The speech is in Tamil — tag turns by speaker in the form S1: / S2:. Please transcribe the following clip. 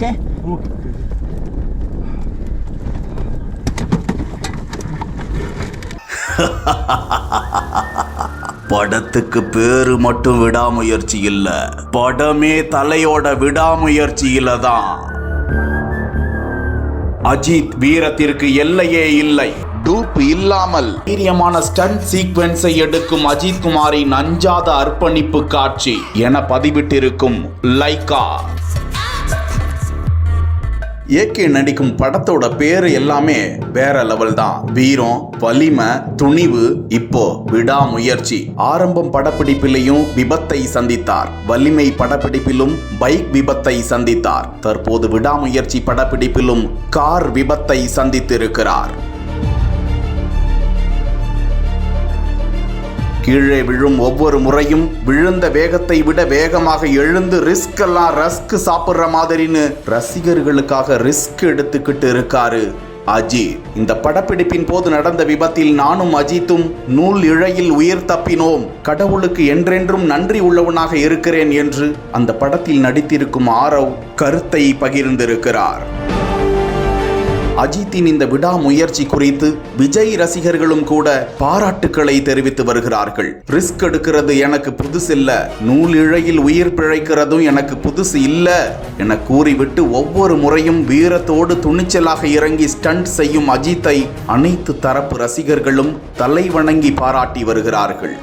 S1: ஓகே.
S2: படத்துக்கு பேரு மட்டும் விடாமுயற்சி இல்ல, படமே தலையோட விடாமுயற்சியில தான். அஜித் வீரத்திற்கு எல்லையே இல்லை. டூப் இல்லாமல் வீரியமான ஸ்டண்ட் சீக்வென்ஸை எடுக்கும் அஜித் குமாரின் அஞ்சாத அர்ப்பணிப்பு காட்சி என பதிவிட்டிருக்கும் லைகா. ஏகே நடிக்கும் படத்தோட பேரு எல்லாமே வேற லெவல் தான். வீரம், வலிமை, துணிவு, இப்போ விடாமுயற்சி. ஆரம்பம் படப்பிடிப்பிலையும் விபத்தை சந்தித்தார். வலிமை படப்பிடிப்பிலும் பைக் விபத்தை சந்தித்தார். தற்போது விடாமுயற்சி படப்பிடிப்பிலும் கார் விபத்தை சந்தித்திருக்கிறார். கீழே விழும் ஒவ்வொரு முறையும் விழுந்த வேகத்தை விட வேகமாக எழுந்து ரஸ்க் சாப்பிடுற மாதிரின்னு ரசிகர்களுக்காக ரிஸ்க் எடுத்துக்கிட்டு இருக்காரு அஜித். இந்த படப்பிடிப்பின் போது நடந்த விபத்தில் நானும் அஜித்தும் நூல் இழையில் உயிர் தப்பினோம். கடவுளுக்கு என்றென்றும் நன்றி உள்ளவனாக இருக்கிறேன் என்று அந்த படத்தில் நடித்திருக்கும் ஆரவ் கருத்தை பகிர்ந்திருக்கிறார். அஜித்தின் இந்த விடாமுயற்சி குறித்து விஜய் ரசிகர்களும் கூட பாராட்டுக்களை தெரிவித்து வருகிறார்கள். ரிஸ்க் எடுக்கிறது எனக்கு புதுசு இல்ல, நூல் இழையில் உயிர் பிழைக்கிறதும் எனக்கு புதுசு இல்ல என கூறிவிட்டு ஒவ்வொரு முறையும் வீரத்தோடு துணிச்சலாக இறங்கி ஸ்டண்ட் செய்யும் அஜித்தை அனைத்து தரப்பு ரசிகர்களும் தலை வணங்கி பாராட்டி வருகிறார்கள்.